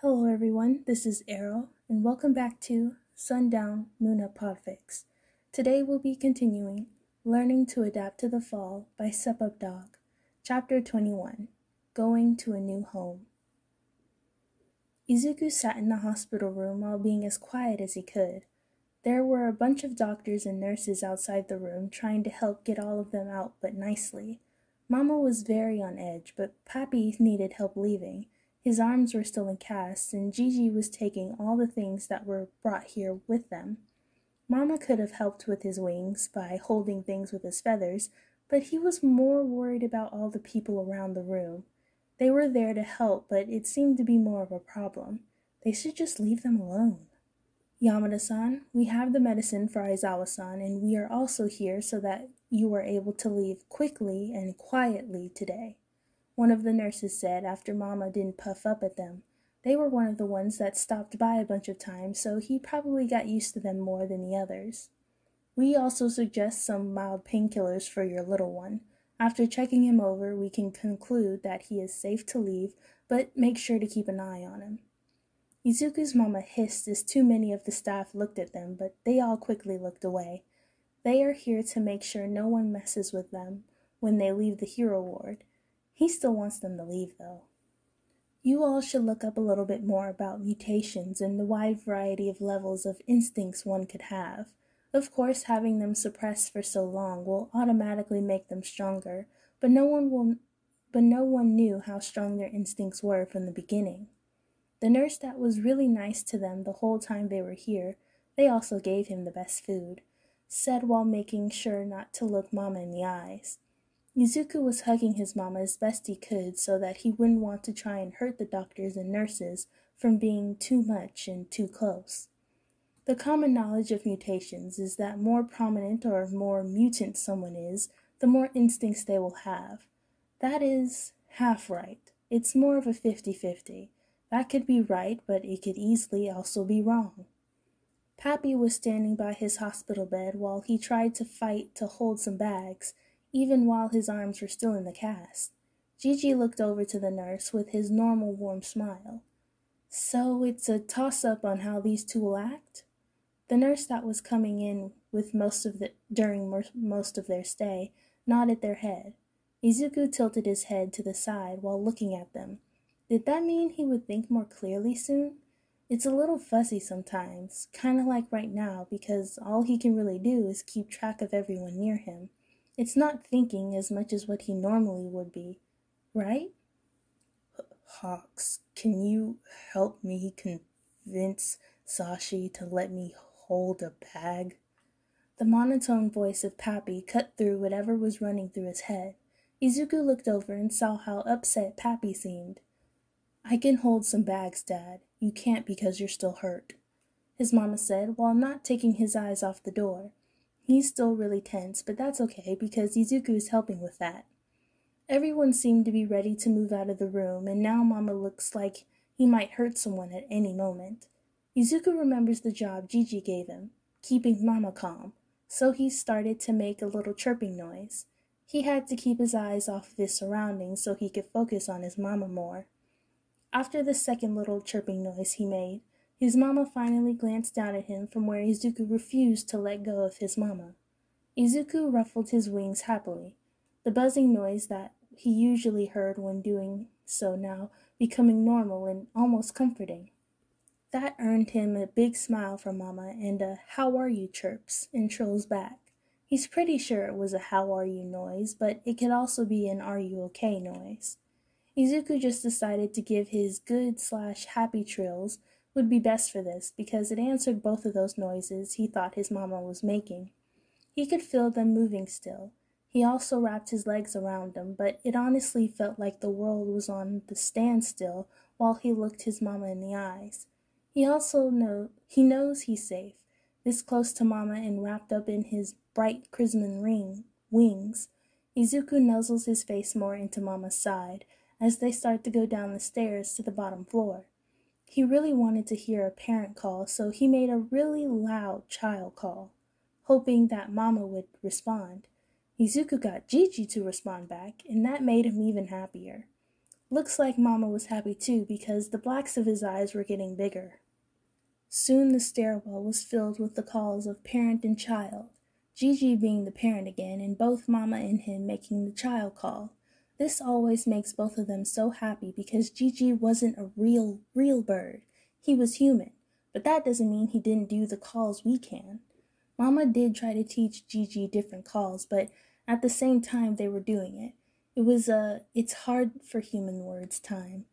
Hello everyone, this is Arrow, and welcome back to Sundown MHA Podfic. Today we'll be continuing Learning to Adapt to the Fall by Supupdog, Chapter 21, Going to a New Home. Izuku sat in the hospital room while being as quiet as he could. There were a bunch of doctors and nurses outside the room trying to help get all of them out, but nicely. Mama was very on edge, but Pappy needed help leaving. His arms were still in casts, and Gigi was taking all the things that were brought here with them. Mama could have helped with his wings by holding things with his feathers, but he was more worried about all the people around the room. They were there to help, but it seemed to be more of a problem. They should just leave them alone. Yamada-san, we have the medicine for Aizawa-san, and we are also here so that you are able to leave quickly and quietly today, one of the nurses said after Mama didn't puff up at them. They were one of the ones that stopped by a bunch of times, so he probably got used to them more than the others. We also suggest some mild painkillers for your little one. After checking him over, we can conclude that he is safe to leave, but make sure to keep an eye on him. Izuku's mama hissed as too many of the staff looked at them, but they all quickly looked away. They are here to make sure no one messes with them when they leave the hero ward. He still wants them to leave, though. You all should look up a little bit more about mutations and the wide variety of levels of instincts one could have. Of course, having them suppressed for so long will automatically make them stronger, but no one knew how strong their instincts were from the beginning. The nurse that was really nice to them the whole time they were here, they also gave him the best food, said while making sure not to look Mama in the eyes. Izuku was hugging his mama as best he could so that he wouldn't want to try and hurt the doctors and nurses from being too much and too close. The common knowledge of mutations is that more prominent or more mutant someone is, the more instincts they will have. That is half right. It's more of a 50-50. That could be right, but it could easily also be wrong. Pappy was standing by his hospital bed while he tried to fight to hold some bags, even while his arms were still in the cast. Gigi looked over to the nurse with his normal warm smile. So it's a toss-up on how these two will act? The nurse that was coming in with during most of their stay nodded their head. Izuku tilted his head to the side while looking at them. Did that mean he would think more clearly soon? It's a little fuzzy sometimes, kind of like right now, because all he can really do is keep track of everyone near him. It's not thinking as much as what he normally would be, right? Hawks, can you help me convince Sashi to let me hold a bag? The monotone voice of Pappy cut through whatever was running through his head. Izuku looked over and saw how upset Pappy seemed. I can hold some bags, Dad. You can't because you're still hurt, his mama said while not taking his eyes off the door. He's still really tense, but that's okay because Izuku is helping with that. Everyone seemed to be ready to move out of the room, and now Mama looks like he might hurt someone at any moment. Izuku remembers the job Gigi gave him, keeping Mama calm, so he started to make a little chirping noise. He had to keep his eyes off of his surroundings so he could focus on his mama more. After the second little chirping noise he made, his mama finally glanced down at him from where Izuku refused to let go of his mama. Izuku ruffled his wings happily, the buzzing noise that he usually heard when doing so now becoming normal and almost comforting. That earned him a big smile from Mama and a "how are you" chirps in Trill's back. He's pretty sure it was a "how are you" noise, but it could also be an "are you okay" noise. Izuku just decided to give his good/happy trills would be best for this because it answered both of those noises he thought his mama was making. He could feel them moving still. He also wrapped his legs around them, but it honestly felt like the world was on the standstill while he looked his mama in the eyes. He knows he's safe, this close to Mama and wrapped up in his bright crimson wings. Izuku nuzzles his face more into Mama's side as they start to go down the stairs to the bottom floor. He really wanted to hear a parent call, so he made a really loud child call, hoping that Mama would respond. Izuku got Gigi to respond back, and that made him even happier. Looks like Mama was happy too because the blacks of his eyes were getting bigger. Soon the stairwell was filled with the calls of parent and child, Gigi being the parent again and both Mama and him making the child call. This always makes both of them so happy because Gigi wasn't a real bird. He was human, but that doesn't mean he didn't do the calls we can. Mama did try to teach Gigi different calls, but at the same time they were doing it. It was it's hard for human words time.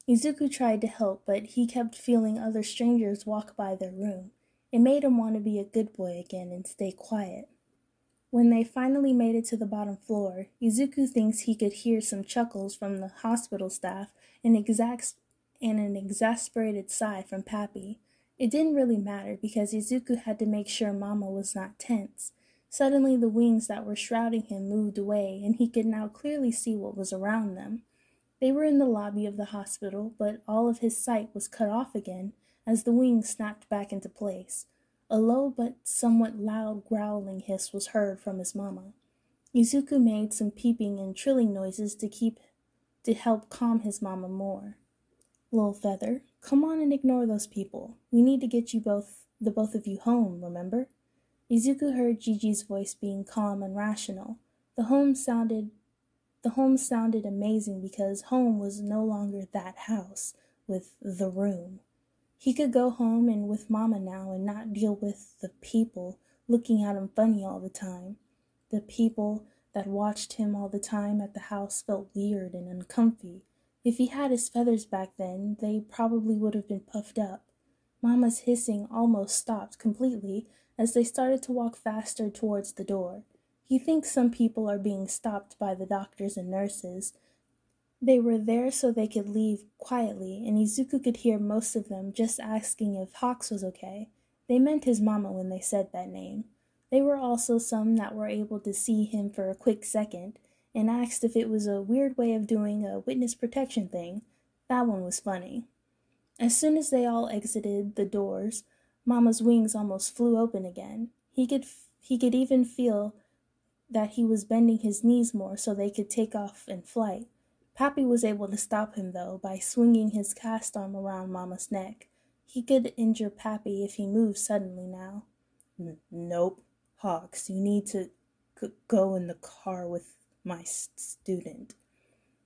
Izuku tried to help, but he kept feeling other strangers walk by their room. It made him want to be a good boy again and stay quiet. When they finally made it to the bottom floor, Izuku thinks he could hear some chuckles from the hospital staff and an exasperated sigh from Pappy. It didn't really matter because Izuku had to make sure Mama was not tense. Suddenly the wings that were shrouding him moved away and he could now clearly see what was around them. They were in the lobby of the hospital, but all of his sight was cut off again as the wings snapped back into place. A low but somewhat loud growling hiss was heard from his mama. Izuku made some peeping and trilling noises to help calm his mama more. "Little Feather, come on and ignore those people. We need to get the both of you home, remember?" Izuku heard Gigi's voice being calm and rational. The home sounded amazing because home was no longer that house with the room. He could go home and with Mama now and not deal with the people looking at him funny all the time. The people that watched him all the time at the house felt weird and uncomfy. If he had his feathers back then, they probably would have been puffed up. Mama's hissing almost stopped completely as they started to walk faster towards the door. He thinks some people are being stopped by the doctors and nurses. They were there so they could leave quietly, and Izuku could hear most of them just asking if Hawks was okay. They meant his mama when they said that name. There were also some that were able to see him for a quick second, and asked if it was a weird way of doing a witness protection thing. That one was funny. As soon as they all exited the doors, Mama's wings almost flew open again. He could even feel that he was bending his knees more so they could take off in flight. Pappy was able to stop him, though, by swinging his cast arm around Mama's neck. He could injure Pappy if he moved suddenly now. Nope, Hawks, you need to go in the car with my student."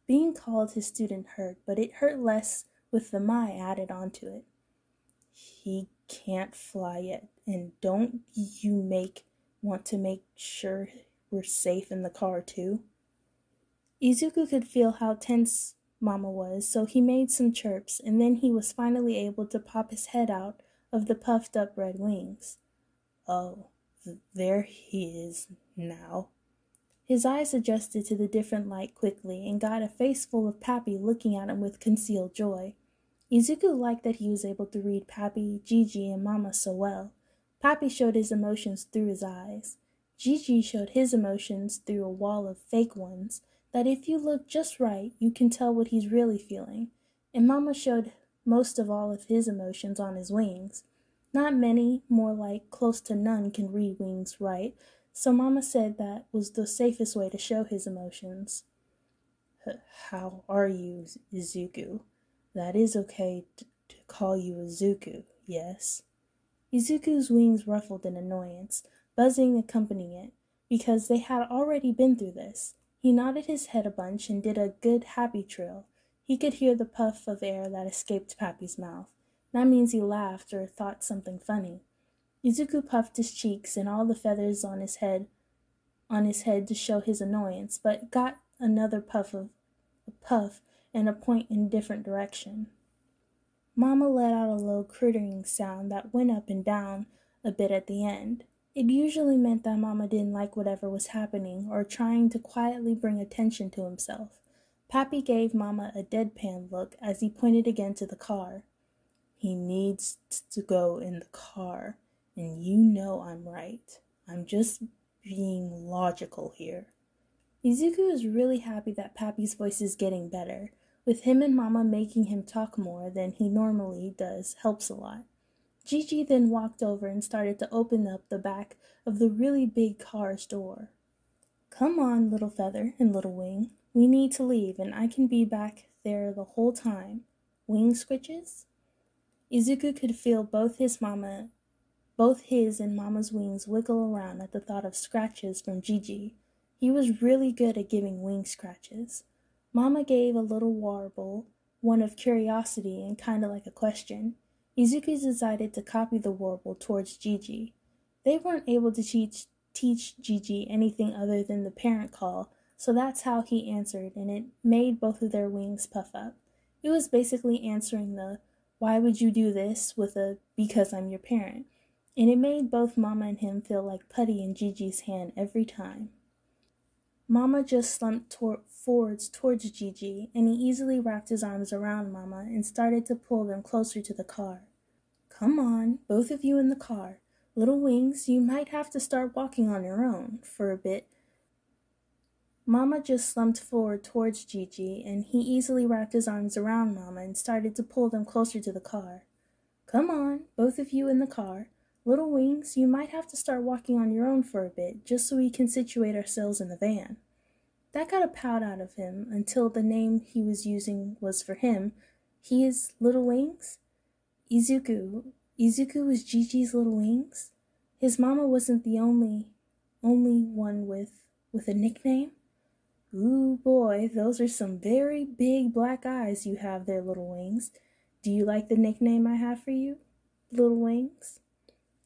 Being called his student hurt, but it hurt less with the "my" added onto it. "He can't fly yet, and don't you want to make sure we're safe in the car too?" Izuku could feel how tense Mama was, so he made some chirps, and then he was finally able to pop his head out of the puffed up red wings. "Oh, there he is now." His eyes adjusted to the different light quickly and got a face full of Pappy looking at him with concealed joy. Izuku liked that he was able to read Pappy, Gigi, and Mama so well. Pappy showed his emotions through his eyes. Gigi showed his emotions through a wall of fake ones that if you look just right, you can tell what he's really feeling. And Mama showed most of all of his emotions on his wings. Not many, more like close to none, can read wings right, so Mama said that was the safest way to show his emotions. "How are you, Izuku? That is okay to call you Izuku, yes?" Izuku's wings ruffled in annoyance, buzzing accompanying it, because they had already been through this. He nodded his head a bunch and did a good happy trill. He could hear the puff of air that escaped Pappy's mouth. That means he laughed or thought something funny. Izuku puffed his cheeks and all the feathers on his head to show his annoyance, but got another puff and a point in a different direction. Mama let out a low crittering sound that went up and down a bit at the end. It usually meant that Mama didn't like whatever was happening or trying to quietly bring attention to himself. Pappy gave Mama a deadpan look as he pointed again to the car. "He needs to go in the car, and you know I'm right. I'm just being logical here." Izuku is really happy that Pappy's voice is getting better. With him and Mama making him talk more than he normally does helps a lot. Gigi then walked over and started to open up the back of the really big car's door. "Come on, Little Feather and Little Wing. We need to leave, and I can be back there the whole time. Wing scritches? Izuku could feel both his and Mama's wings wiggle around at the thought of scratches from Gigi. He was really good at giving wing scratches. Mama gave a little warble, one of curiosity and kinda like a question. Izuku decided to copy the warble towards Gigi. They weren't able to teach Gigi anything other than the parent call, so that's how he answered, and it made both of their wings puff up. It was basically answering the "why would you do this?" with a "because I'm your parent," and it made both Mama and him feel like putty in Gigi's hand every time. Mama just slumped forwards towards Gigi, and he easily wrapped his arms around Mama and started to pull them closer to the car. "Come on, both of you in the car. Little wings, you might have to start walking on your own for a bit." Mama just slumped forward towards Gigi, and he easily wrapped his arms around Mama and started to pull them closer to the car. "Come on, both of you in the car. Little wings, you might have to start walking on your own for a bit, just so we can situate ourselves in the van." That got a pout out of him until the name he was using was for him. He is Little Wings? Izuku was Gigi's Little Wings? His mama wasn't the only one with a nickname? Ooh boy, those are some very big black eyes you have there, Little Wings. Do you like the nickname I have for you, Little Wings?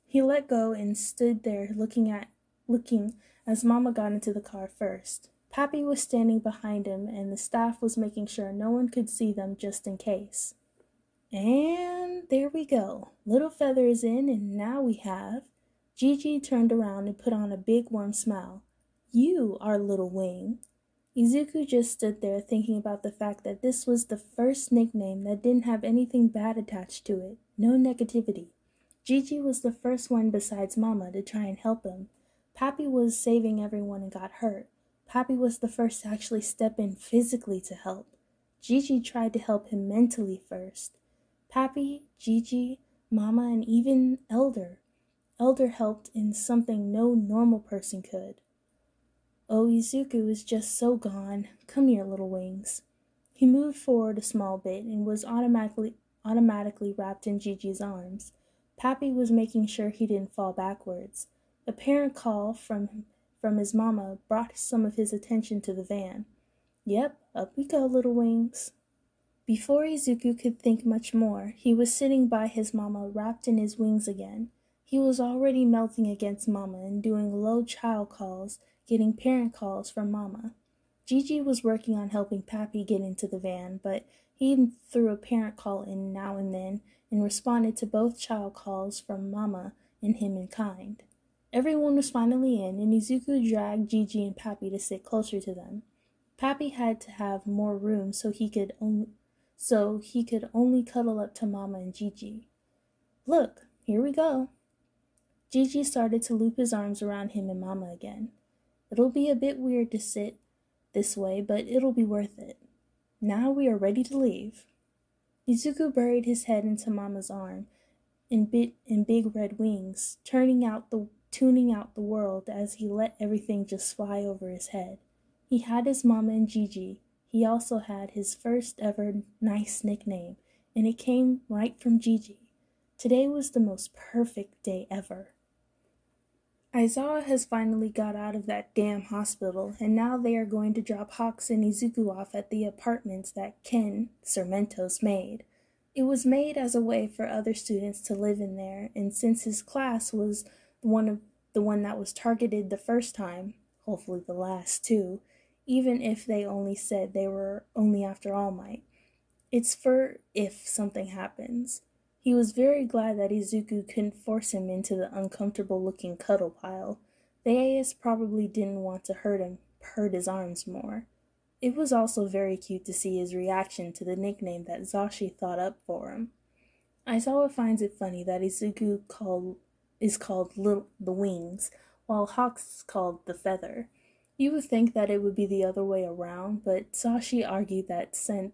He let go and stood there looking as Mama got into the car first. Pappy was standing behind him, and the staff was making sure no one could see them just in case. And there we go. Little Feather is in, and now we have... Gigi turned around and put on a big warm smile. "You are Little Wing." Izuku just stood there thinking about the fact that this was the first nickname that didn't have anything bad attached to it. No negativity. Gigi was the first one besides Mama to try and help him. Pappy was saving everyone and got hurt. Pappy was the first to actually step in physically to help. Gigi tried to help him mentally first. Pappy, Gigi, Mama, and even Elder. Elder helped in something no normal person could. Oh, Izuku is just so gone. Come here, Little Wings. He moved forward a small bit and was automatically wrapped in Gigi's arms. Pappy was making sure he didn't fall backwards. A parent call from his mama brought some of his attention to the van. "Yep, up we go, Little Wings." Before Izuku could think much more, he was sitting by his mama wrapped in his wings again. He was already melting against Mama and doing low child calls, getting parent calls from Mama. Gigi was working on helping Pappy get into the van, but he threw a parent call in now and then and responded to both child calls from Mama and him in kind. Everyone was finally in, and Izuku dragged Gigi and Pappy to sit closer to them. Pappy had to have more room so he could only cuddle up to Mama and Gigi. "Look, here we go." Gigi started to loop his arms around him and Mama again. "It'll be a bit weird to sit this way, but it'll be worth it. Now we are ready to leave." Izuku buried his head into Mama's arm in big red wings, tuning out the world as he let everything just fly over his head. He had his Mama and Gigi. He also had his first ever nice nickname, and it came right from Gigi. Today was the most perfect day ever. Aizawa has finally got out of that damn hospital, and now they are going to drop Hawks and Izuku off at the apartments that Ken, Sir Mentos, made. It was made as a way for other students to live in there, and since his class was the one that was targeted the first time, hopefully the last too, even if they only said they were only after All Might. It's for if something happens. He was very glad that Izuku couldn't force him into the uncomfortable-looking cuddle pile. The AS probably didn't want to hurt his arms more. It was also very cute to see his reaction to the nickname that Zashi thought up for him. Aizawa finds it funny that Izuku is called the Wings, while Hawks is called the Feather. You would think that it would be the other way around, but Zashi argued that since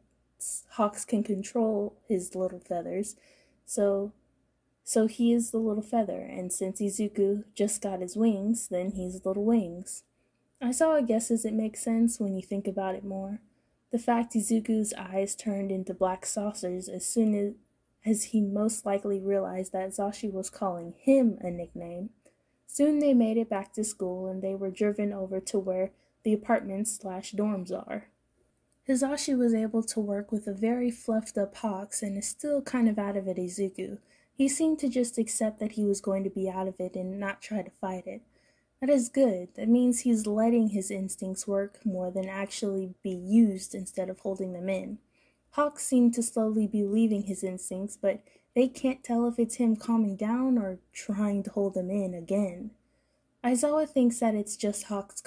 Hawks can control his little feathers, so he is the little feather, and since Izuku just got his wings, then he's Little Wings. Aizawa guesses it makes sense when you think about it more. The fact Izuku's eyes turned into black saucers as soon as he most likely realized that Zashi was calling him a nickname. Soon they made it back to school and they were driven over to where the apartments/dorms are. Hizashi was able to work with a very fluffed up Hawks and is still kind of out of it Izuku. He seemed to just accept that he was going to be out of it and not try to fight it. That is good. That means he's letting his instincts work more than actually be used instead of holding them in. Hawks seem to slowly be leaving his instincts, but they can't tell if it's him calming down or trying to hold them in again. Aizawa thinks that it's just Hawks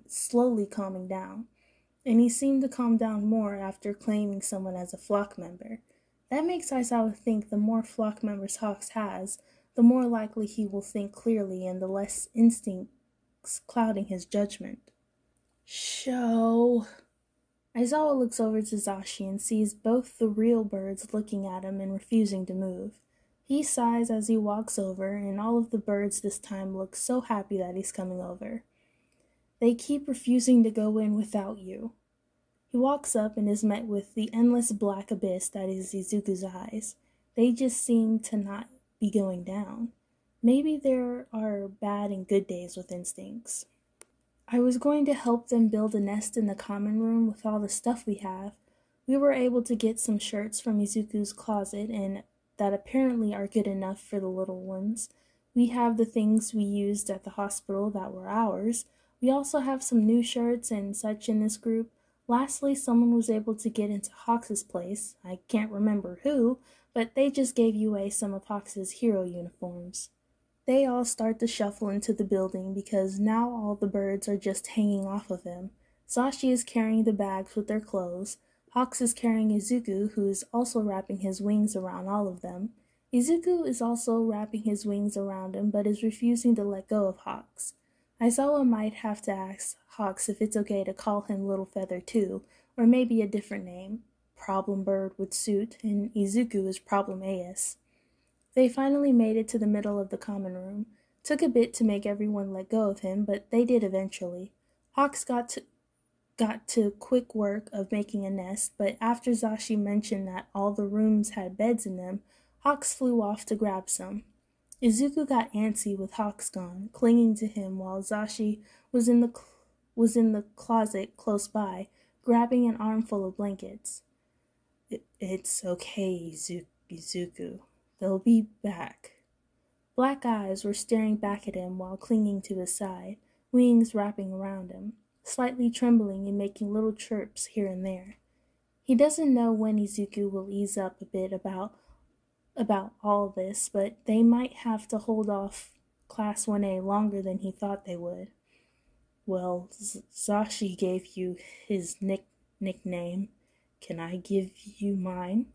slowly calming down, and he seemed to calm down more after claiming someone as a flock member. That makes Aizawa think the more flock members Hawks has, the more likely he will think clearly and the less instincts clouding his judgment. Show. Aizawa looks over to Zashi and sees both the real birds looking at him and refusing to move. He sighs as he walks over, and all of the birds this time look so happy that he's coming over. They keep refusing to go in without you. He walks up and is met with the endless black abyss that is Izuku's eyes. They just seem to not be going down. Maybe there are bad and good days with instincts. I was going to help them build a nest in the common room with all the stuff we have. We were able to get some shirts from Izuku's closet and that apparently are good enough for the little ones. We have the things we used at the hospital that were ours. We also have some new shirts and such in this group. Lastly, someone was able to get into Hawks' place. I can't remember who, but they just gave away some of Hawks' hero uniforms. They all start to shuffle into the building because now all the birds are just hanging off of him. Zashi is carrying the bags with their clothes. Hawks is carrying Izuku, who is also wrapping his wings around all of them. Izuku is also wrapping his wings around him, but is refusing to let go of Hawks. Aizawa might have to ask Hawks if it's okay to call him Little Feather too, or maybe a different name. Problem Bird would suit, and Izuku is Problem Ace. They finally made it to the middle of the common room. Took a bit to make everyone let go of him, but they did eventually. Hawks got to quick work of making a nest, but after Zashi mentioned that all the rooms had beds in them, Hawks flew off to grab some. Izuku got antsy with Hawks gone, clinging to him while Zashi was in the closet close by, grabbing an armful of blankets. It's okay, Izuku. They'll be back. Black eyes were staring back at him while clinging to his side, wings wrapping around him, slightly trembling and making little chirps here and there. He doesn't know when Izuku will ease up a bit about all this, but they might have to hold off Class 1A longer than he thought they would. Well, Zashi gave you his nickname. Can I give you mine?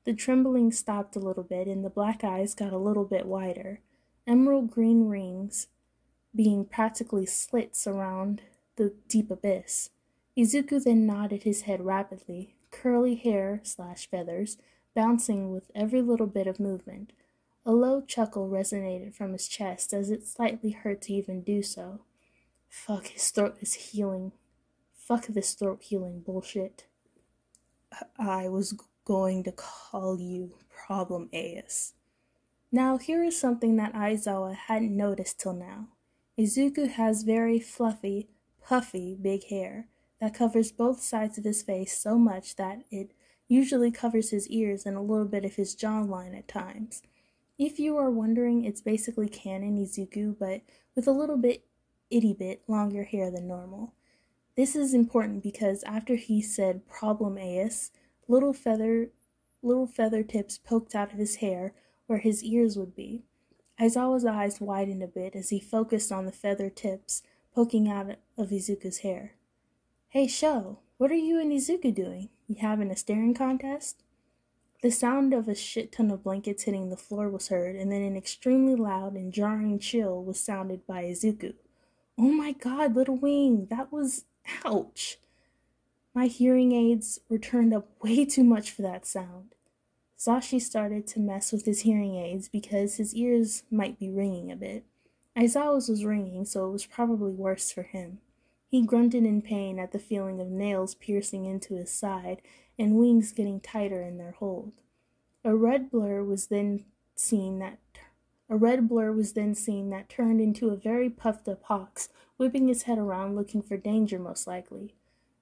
The trembling stopped a little bit, and the black eyes got a little bit wider, emerald green rings being practically slits around the deep abyss. Izuku then nodded his head rapidly, curly hair/feathers bouncing with every little bit of movement. A low chuckle resonated from his chest as it slightly hurt to even do so. Fuck, his throat is healing. Fuck this throat healing bullshit. I was going to call you Problem Ace. Now here is something that Aizawa hadn't noticed till now. Izuku has very fluffy, puffy, big hair that covers both sides of his face so much that it usually covers his ears and a little bit of his jawline at times. If you are wondering, it's basically canon Izuku, but with a little bit itty bit longer hair than normal. This is important because after he said Problem Ace, little feather tips poked out of his hair where his ears would be. Aizawa's eyes widened a bit as he focused on the feather tips poking out of Izuku's hair. Hey, Sho, what are you and Izuku doing? You having a staring contest? The sound of a shit ton of blankets hitting the floor was heard, and then an extremely loud and jarring chill was sounded by Izuku. Oh my god, little wing, that was... ouch! My hearing aids were turned up way too much for that sound. Zashi started to mess with his hearing aids because his ears might be ringing a bit. Aizawa's was ringing, so it was probably worse for him. He grunted in pain at the feeling of nails piercing into his side and wings getting tighter in their hold. A red blur was then seen that turned into a very puffed-up Hawks, whipping his head around looking for danger most likely.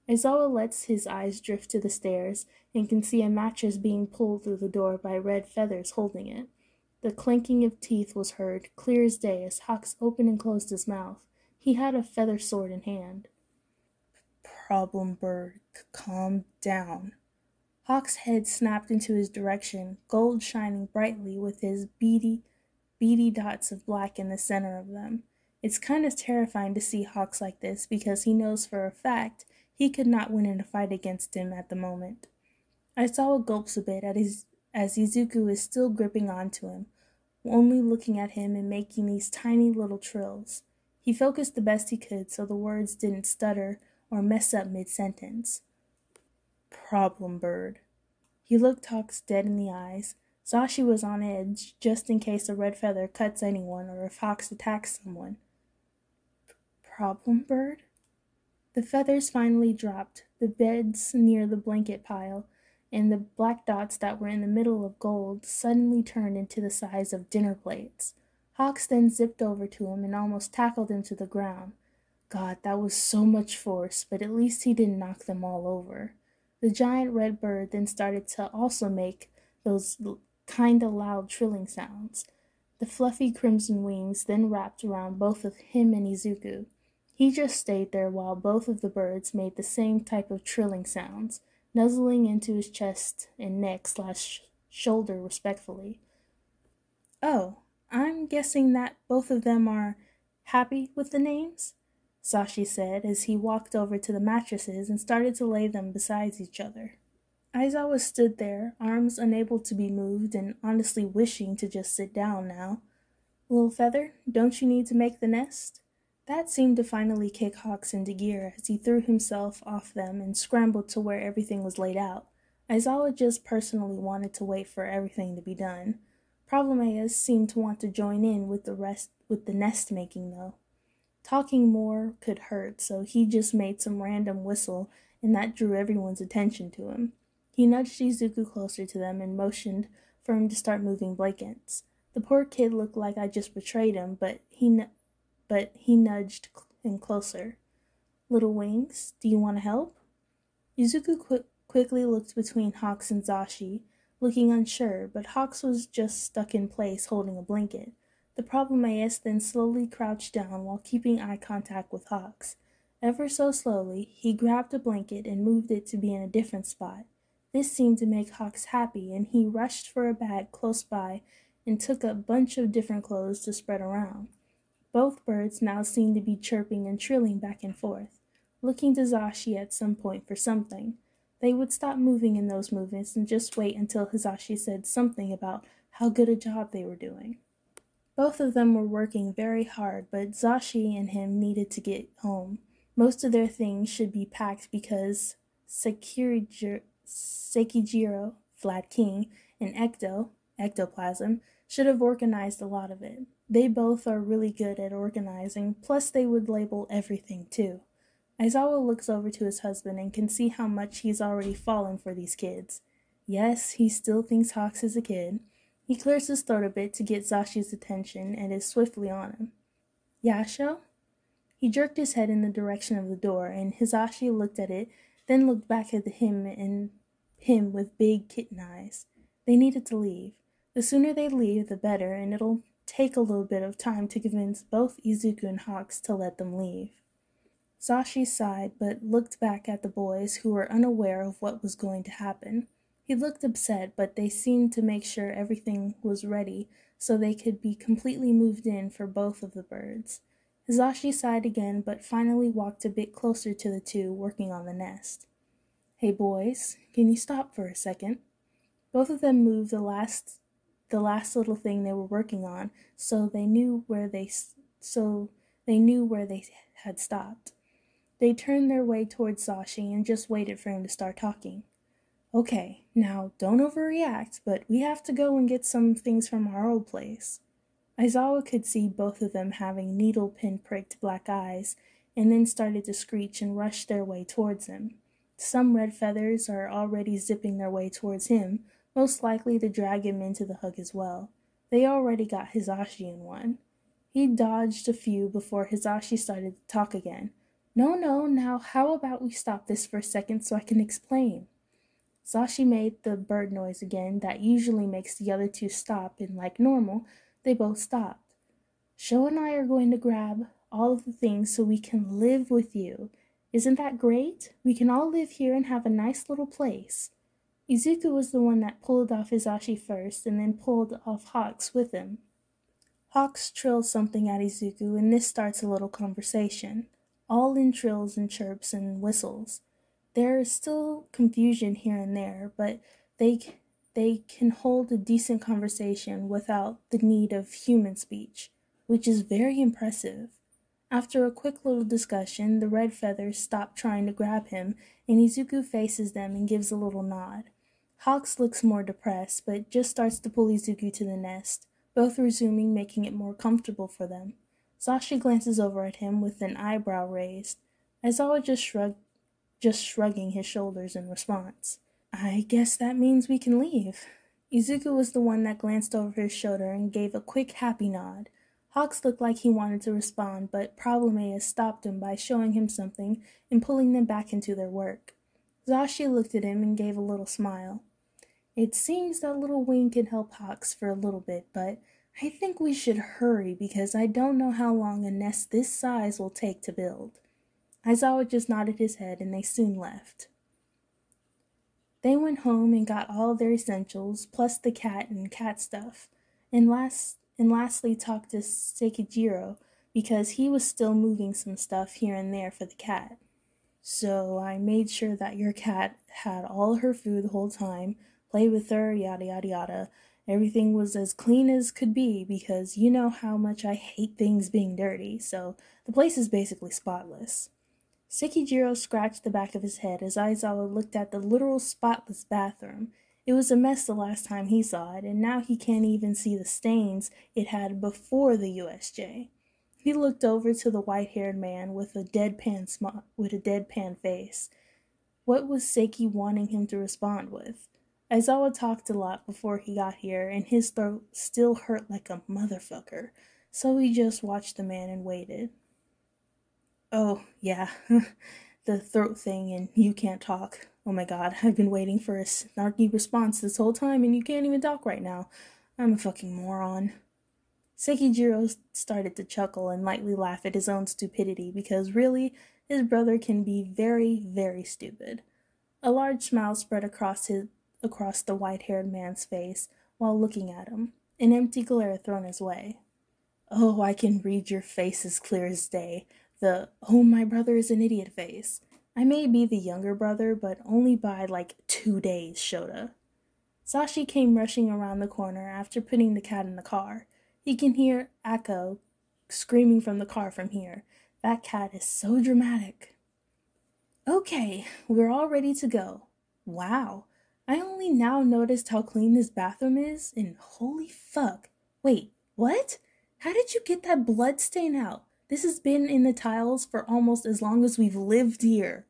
Aizawa lets his eyes drift to the stairs and can see a mattress being pulled through the door by red feathers holding it. The clanking of teeth was heard, clear as day, as Hawks opened and closed his mouth. He had a feather sword in hand. Problem bird, calm down. Hawk's head snapped into his direction, gold shining brightly with his beady dots of black in the center of them. It's kind of terrifying to see Hawks like this because he knows for a fact he could not win in a fight against him at the moment. Aizawa gulps a bit as Izuku is still gripping onto him, only looking at him and making these tiny little trills. He focused the best he could so the words didn't stutter or mess up mid-sentence. Problem bird. He looked Hawks dead in the eyes. Zashi was on edge, just in case a red feather cuts anyone or if Hawks attacks someone. Problem bird? The feathers finally dropped, the beds near the blanket pile, and the black dots that were in the middle of gold suddenly turned into the size of dinner plates. Hawks then zipped over to him and almost tackled him to the ground. God, that was so much force, but at least he didn't knock them all over. The giant red bird then started to also make those kinda loud trilling sounds. The fluffy crimson wings then wrapped around both of him and Izuku. He just stayed there while both of the birds made the same type of trilling sounds, nuzzling into his chest and neck/shoulder respectfully. Oh, I'm guessing that both of them are happy with the names? Zashi said as he walked over to the mattresses and started to lay them beside each other. Aizawa stood there, arms unable to be moved and honestly wishing to just sit down now. Little Feather, don't you need to make the nest? That seemed to finally kick Hawks into gear as he threw himself off them and scrambled to where everything was laid out. Aizawa just personally wanted to wait for everything to be done. Problemaeus seemed to want to join in with the nest making though. Talking more could hurt, so he just made some random whistle, and that drew everyone's attention to him. He nudged Izuku closer to them and motioned for him to start moving blankets. The poor kid looked like I just betrayed him, but he nudged him closer. Little Wings, do you want to help? Izuku quickly looked between Hawks and Zashi, looking unsure, but Hawks was just stuck in place holding a blanket. The Problemaeus then slowly crouched down while keeping eye contact with Hawks. Ever so slowly, he grabbed a blanket and moved it to be in a different spot. This seemed to make Hawks happy, and he rushed for a bag close by and took a bunch of different clothes to spread around. Both birds now seemed to be chirping and trilling back and forth, looking to Zashi at some point for something. They would stop moving in those movements and just wait until Hizashi said something about how good a job they were doing. Both of them were working very hard, but Zashi and him needed to get home. Most of their things should be packed because Sekijiro, Flat King, and Ectoplasm, should have organized a lot of it. They both are really good at organizing, plus they would label everything too. Aizawa looks over to his husband and can see how much he's already fallen for these kids. Yes, he still thinks Hawks is a kid. He clears his throat a bit to get Zashi's attention and is swiftly on him. Yasho? He jerked his head in the direction of the door, and Hizashi looked at it, then looked back at him with big kitten eyes. They needed to leave. The sooner they leave, the better, and it'll take a little bit of time to convince both Izuku and Hawks to let them leave. Zashi sighed, but looked back at the boys, who were unaware of what was going to happen. He looked upset, but they seemed to make sure everything was ready so they could be completely moved in for both of the birds. Hizashi sighed again, but finally walked a bit closer to the two working on the nest. Hey boys, can you stop for a second? Both of them moved the last little thing they were working on, so they knew where they had stopped. They turned their way towards Zashi and just waited for him to start talking. Okay, now don't overreact, but we have to go and get some things from our old place. Aizawa could see both of them having needle-pin-pricked black eyes, and then started to screech and rush their way towards him. Some red feathers are already zipping their way towards him, most likely to drag him into the hug as well. They already got Hisashi in one. He dodged a few before Hisashi started to talk again. No, now how about we stop this for a second so I can explain? Hisashi made the bird noise again that usually makes the other two stop, and like normal, they both stopped. Sho and I are going to grab all of the things so we can live with you. Isn't that great? We can all live here and have a nice little place. Izuku was the one that pulled off Hisashi first and then pulled off Hawks with him. Hawks trills something at Izuku, and this starts a little conversation, all in trills and chirps and whistles. There is still confusion here and there, but they can hold a decent conversation without the need of human speech, which is very impressive. After a quick little discussion, the red feathers stop trying to grab him, and Izuku faces them and gives a little nod. Hawks looks more depressed, but just starts to pull Izuku to the nest, both resuming, making it more comfortable for them. Sashi glances over at him with an eyebrow raised. Aizawa just shrugging his shoulders in response. I guess that means we can leave. Izuku was the one that glanced over his shoulder and gave a quick happy nod. Hawks looked like he wanted to respond, but Problemea stopped him by showing him something and pulling them back into their work. Zashi looked at him and gave a little smile. It seems that little wing can help Hawks for a little bit, but I think we should hurry because I don't know how long a nest this size will take to build. Aizawa just nodded his head and they soon left. They went home and got all their essentials, plus the cat and cat stuff, and lastly talked to Sekijiro because he was still moving some stuff here and there for the cat. So I made sure that your cat had all her food the whole time, played with her, yada yada yada. Everything was as clean as could be because you know how much I hate things being dirty, so the place is basically spotless. Sekijiro scratched the back of his head as Aizawa looked at the literal spotless bathroom. It was a mess the last time he saw it, and now he can't even see the stains it had before the USJ. He looked over to the white-haired man with a deadpan face. What was Seki wanting him to respond with? Aizawa talked a lot before he got here, and his throat still hurt like a motherfucker, so he just watched the man and waited. Oh, yeah, the throat thing and you can't talk. Oh my god, I've been waiting for a snarky response this whole time and you can't even talk right now. I'm a fucking moron. Sekijiro started to chuckle and lightly laugh at his own stupidity because really, his brother can be very, very stupid. A large smile spread across the white-haired man's face while looking at him, an empty glare thrown his way. Oh, I can read your face as clear as day. The, oh, my brother is an idiot face. I may be the younger brother, but only by, 2 days, Shota. Sashi came rushing around the corner after putting the cat in the car. He can hear Akko screaming from the car from here. That cat is so dramatic. Okay, we're all ready to go. Wow, I only now noticed how clean this bathroom is, and holy fuck. Wait, what? How did you get that blood stain out? This has been in the tiles for almost as long as we've lived here.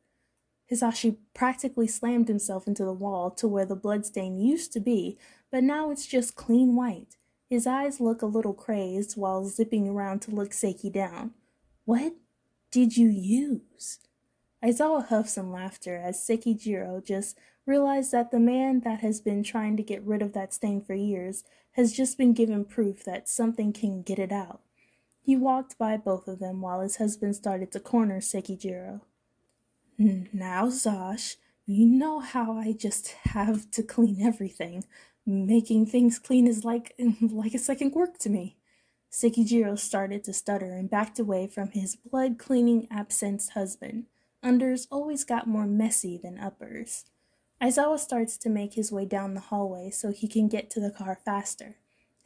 Hisashi practically slammed himself into the wall to where the bloodstain used to be, but now it's just clean white. His eyes look a little crazed while zipping around to look Seki down. What did you use? Aizawa huffed some laughter as Sekijiro just realized that the man that has been trying to get rid of that stain for years has just been given proof that something can get it out. He walked by both of them while his husband started to corner Sekijiro. Now, Zash, you know how I just have to clean everything. Making things clean is like a second quirk to me. Sekijiro started to stutter and backed away from his blood-cleaning absent husband. Unders always got more messy than uppers. Aizawa starts to make his way down the hallway so he can get to the car faster.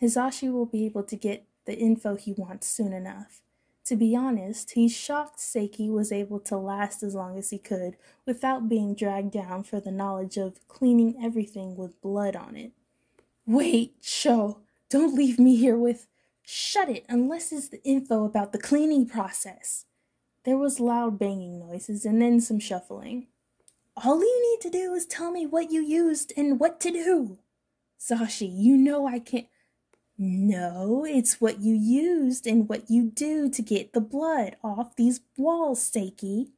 Hisashi will be able to get the info he wants soon enough. To be honest, he's shocked Seki was able to last as long as he could without being dragged down for the knowledge of cleaning everything with blood on it. Wait, Sho, don't leave me here with... Shut it, unless it's the info about the cleaning process. There was loud banging noises and then some shuffling. All you need to do is tell me what you used and what to do. Zashi, you know I can't. No, it's what you used and what you do to get the blood off these walls, Seiki.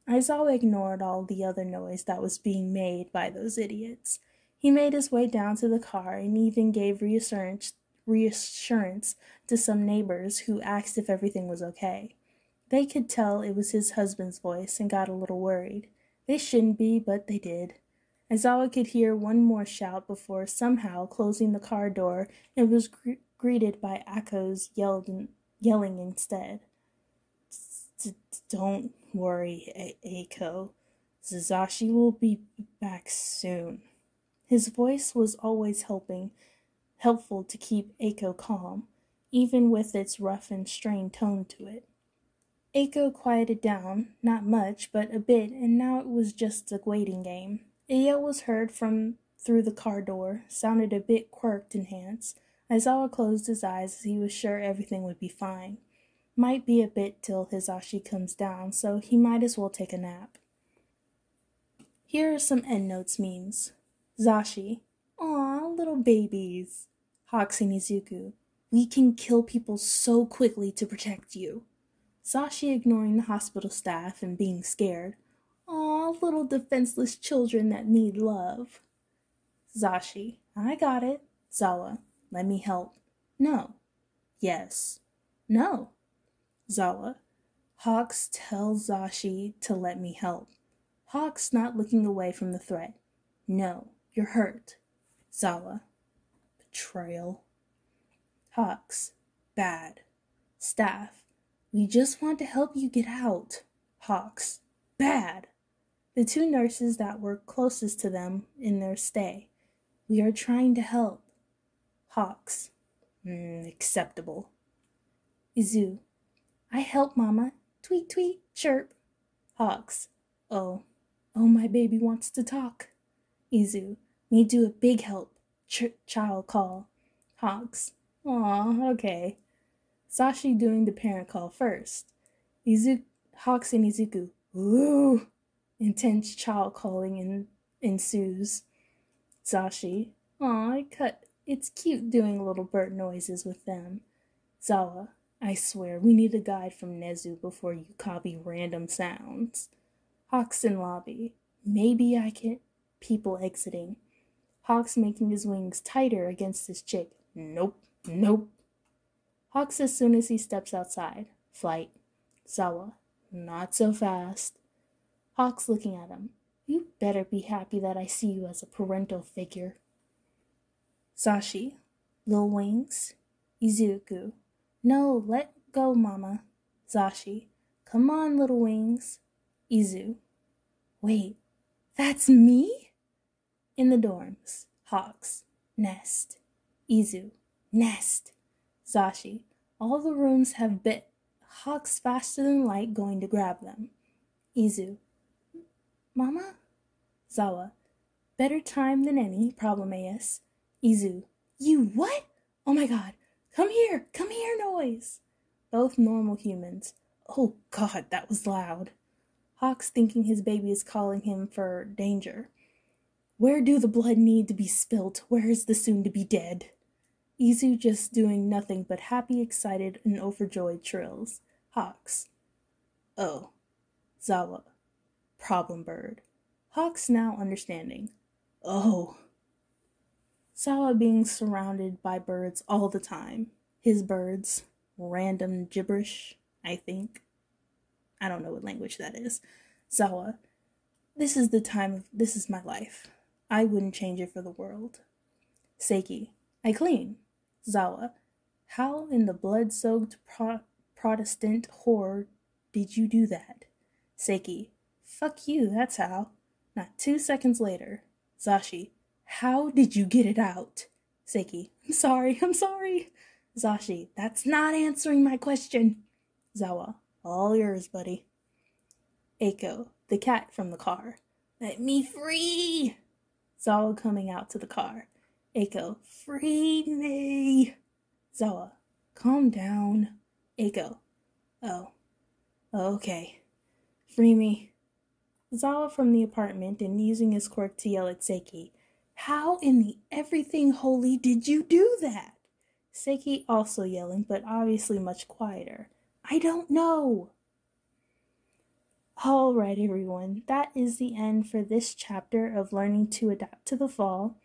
Aizawa ignored all the other noise that was being made by those idiots. He made his way down to the car and even gave reassurance to some neighbors who asked if everything was okay. They could tell it was his husband's voice and got a little worried. They shouldn't be, but they did. Aizawa could hear one more shout before somehow closing the car door and was greeted by Ako's yelling instead. Don't worry, Ako. Zazashi will be back soon. His voice was always helpful to keep Ako calm, even with its rough and strained tone to it. Ako quieted down, not much, but a bit, and now it was just a waiting game. A yell was heard from through the car door, sounded a bit quirked in Hans. Aizawa closed his eyes as he was sure everything would be fine. Might be a bit till Hisashi comes down, so he might as well take a nap. Here are some endnotes memes. Zashi. Aw, little babies. Hawks and Izuku. We can kill people so quickly to protect you. Zashi ignoring the hospital staff and being scared. Aw, little defenseless children that need love. Zashi. I got it. Zawa. Let me help. No. Yes. No. Zawa. Hawks tells Zashi to let me help. Hawks not looking away from the threat. No. You're hurt. Zawa. Betrayal. Hawks. Bad. Staff. We just want to help you get out. Hawks. Bad. The two nurses that were closest to them in their stay. We are trying to help. Hawks. Acceptable. Izu. I help, Mama. Tweet, tweet, chirp. Hawks. Oh, my baby wants to talk. Izu. Me do a big help. Child call. Hawks. Aw, okay. Zashi doing the parent call first. Hawks and Izuku. Ooh. Intense child calling ensues. Zashi. Aw, it's cute doing little bird noises with them. Zawa. I swear, we need a guide from Nezu before you copy random sounds. Hawks in lobby. Maybe I can... People exiting. Hawks making his wings tighter against his chick. Nope. Hawks as soon as he steps outside. Flight. Zawa. Not so fast. Hawks looking at him. You better be happy that I see you as a parental figure. Zashi. Lil Wings. Izuku. No, let go, Mama. Zashi. Come on, little wings. Izu. Wait, that's me? In the dorms. Hawks. Nest. Izu. Nest. Zashi. All the rooms have bit. Hawks faster than light going to grab them. Izu. Mama? Zawa. Better time than any, Problemaeus. Izu. You what? Oh my god. Come here noise. Both normal humans. Oh god, that was loud. Hawks thinking his baby is calling him for danger. Where do the blood need to be spilt? Where is the soon-to-be dead? Izu just doing nothing but happy, excited, and overjoyed trills. Hawks. Oh. Zawa. Problem bird. Hawks now understanding. Oh. Zawa being surrounded by birds all the time. His birds. Random gibberish, I think. I don't know what language that is. Zawa. This is my life. I wouldn't change it for the world. Seiki. I clean. Zawa. How in the blood-soaked Protestant whore did you do that? Seiki. Fuck you, that's how. Not 2 seconds later. Zashi. How did you get it out? Seiki. I'm sorry. Zashi. That's not answering my question. Zawa. All yours, buddy. Ako. The cat from the car. Let me free. Zawa coming out to the car. Ako. Free me. Zawa. Calm down. Ako. Oh. Okay. Free me. Zawa from the apartment and using his quirk to yell at Seiki. How in the everything holy did you do that? Seiki also yelling, but obviously much quieter. I don't know. Alright, everyone, that is the end for this chapter of learning to adapt to the fall.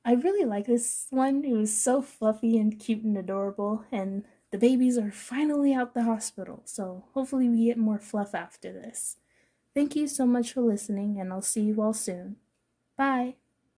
I really like this one. It was so fluffy and cute and adorable, and the babies are finally out the hospital, so hopefully we get more fluff after this. Thank you so much for listening, and I'll see you all soon. Bye!